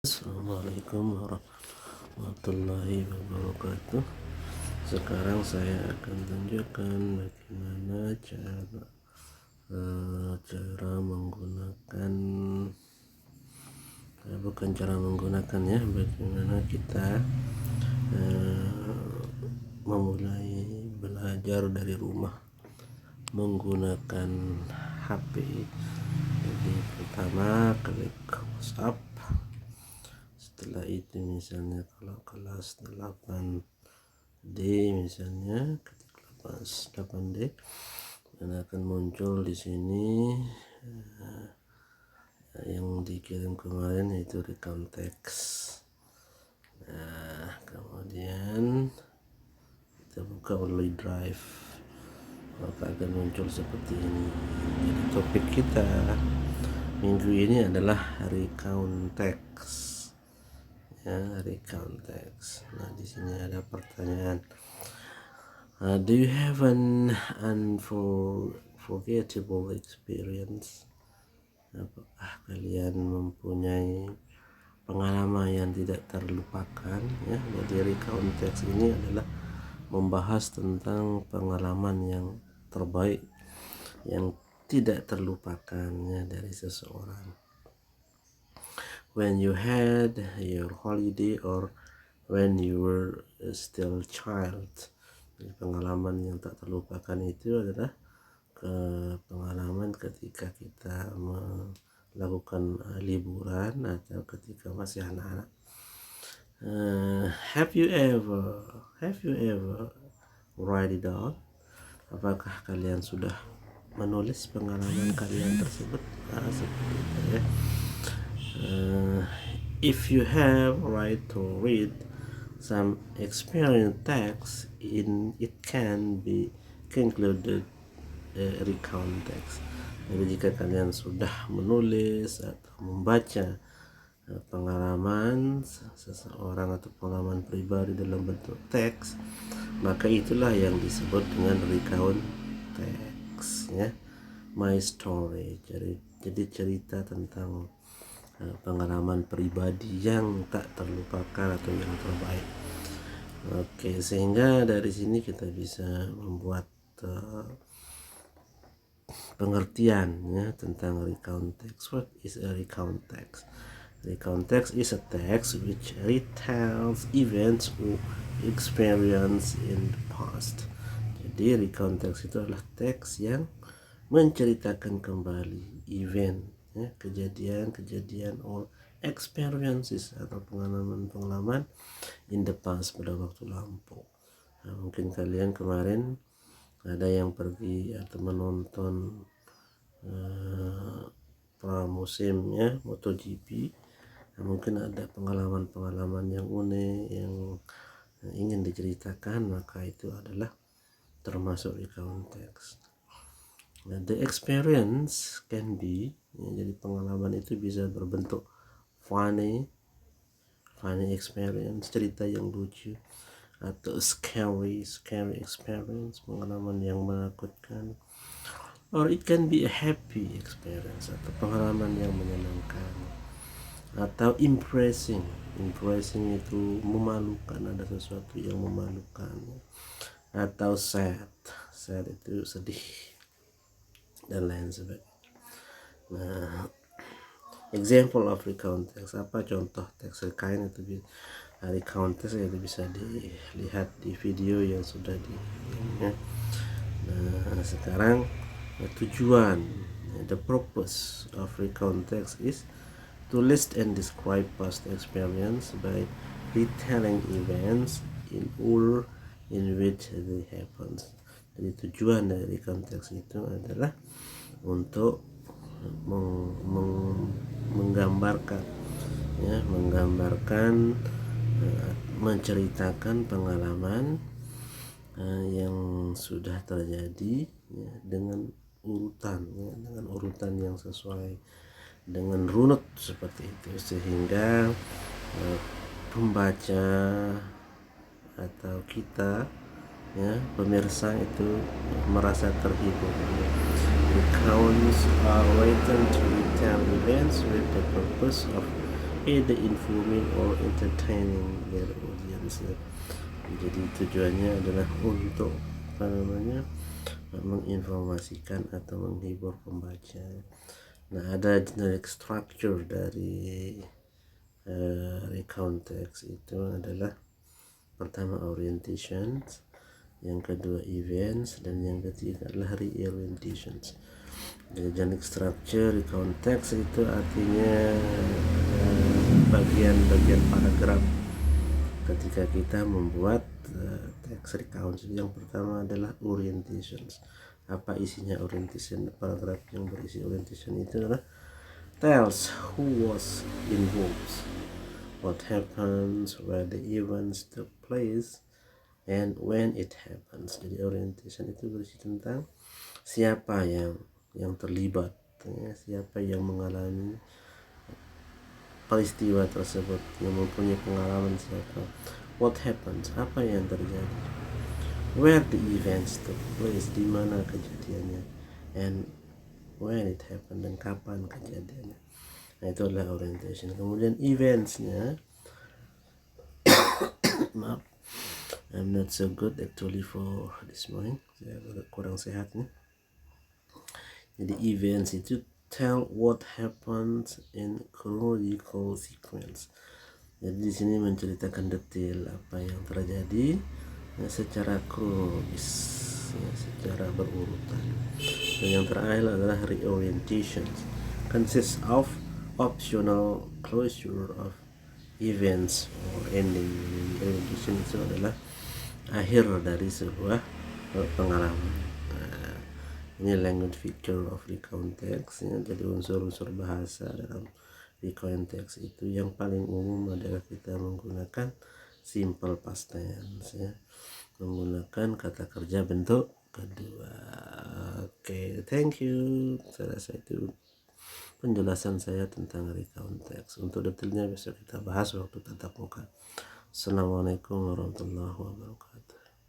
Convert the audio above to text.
Assalamualaikum warahmatullahi wabarakatuh. Sekarang saya akan tunjukkan bagaimana cara menggunakan bukan cara menggunakan ya, bagaimana kita memulai belajar dari rumah menggunakan HP. Jadi pertama klik WhatsApp. Setelah itu misalnya kalau kelas 8D misalnya, ketik kelas 8D dan akan muncul di sini yang dikirim kemarin, yaitu recount text. Nah, kemudian kita buka melalui drive, maka akan muncul seperti ini. Jadi topik kita minggu ini adalah recount text. Ya, recount text. Nah, di sini ada pertanyaan. Do you have an unforgettable experience? Apakah kalian mempunyai pengalaman yang tidak terlupakan? Ya, jadi recount text ini adalah membahas tentang pengalaman yang terbaik yang tidak terlupakan ya dari seseorang. When you had your holiday or when you were still child. Jadi pengalaman yang tak terlupakan itu adalah pengalaman ketika kita melakukan liburan atau ketika masih anak-anak. Have you ever write it down? Apakah kalian sudah menulis pengalaman kalian tersebut? Seperti itu ya. If you have right to read some experience text in, it can be concluded recount text. Jadi jika kalian sudah menulis atau membaca pengalaman seseorang atau pengalaman pribadi dalam bentuk teks, maka itulah yang disebut dengan recount text ya. My story, jadi cerita tentang pengalaman pribadi yang tak terlupakan atau yang terbaik. Oke, sehingga dari sini kita bisa membuat pengertian ya tentang recount text. What is a recount text? Recount text is a text which retells events or experience in the past. Jadi recount text itu adalah teks yang menceritakan kembali event ya, kejadian or experiences atau pengalaman in the past, pada waktu lampau. Nah, mungkin kalian kemarin ada yang pergi atau menonton pramusim ya, MotoGP. Nah, mungkin ada pengalaman yang unik yang ingin diceritakan, maka itu adalah termasuk recount text. Nah, the experience can be ya, jadi pengalaman itu bisa berbentuk funny experience, cerita yang lucu, atau scary experience, pengalaman yang menakutkan, or it can be a happy experience, atau pengalaman yang menyenangkan, atau impressing itu memalukan, ada sesuatu yang memalukan, atau sad itu sedih dan lain sebagainya. Nah, example of recount text, apa contoh teks recount itu? Recount text itu bisa dilihat di video yang sudah ya. Nah, sekarang tujuan, the purpose of recount text is to list and describe past experience by retelling events in order in which they happen. Jadi tujuan dari konteks itu adalah untuk menggambarkan ya, menceritakan pengalaman yang sudah terjadi ya, dengan urutan yang sesuai dengan runut seperti itu, sehingga pembaca atau kita ya, pemirsa itu merasa terhibur. Recounts are written to retell events with the purpose of either informing or entertaining their audience. Jadi tujuannya adalah untuk menginformasikan atau menghibur pembaca. Nah, ada generic structure dari recount text itu adalah pertama orientations, yang kedua events, dan yang ketiga adalah reorientations. Jadi generic structure recount text itu artinya bagian-bagian paragraf ketika kita membuat teks recount. Yang pertama adalah orientations. Apa isinya orientation? Paragraf yang berisi orientation itu adalah tells who was involved, what happens, where the events took place, and when it happens. Jadi orientation itu berisi tentang siapa yang terlibat, ya, siapa yang mengalami peristiwa tersebut, yang mempunyai pengalaman siapa. What happens, apa yang terjadi. Where the events took place, di mana kejadiannya. And when it happened, dan kapan kejadiannya. Nah, itu adalah orientation. Kemudian eventsnya, maaf, I'm not so good actually for this morning, saya agak kurang sehat nih. Jadi events itu tell what happens in chronological sequence. Jadi di sini menceritakan detail apa yang terjadi secara kronologis, secara berurutan. Dan yang terakhir adalah reorientation, consists of optional closure of events or ending. Reorientation itu adalah akhir dari sebuah pengalaman. Nah, ini language feature of recount text, ya. Jadi unsur-unsur bahasa dalam recount text itu yang paling umum adalah kita menggunakan simple past tense, ya. Menggunakan kata kerja bentuk kedua. Oke, thank you. Saya rasa itu penjelasan saya tentang recount text. Untuk detailnya bisa kita bahas waktu tatap muka. Assalamualaikum warahmatullahi wabarakatuh.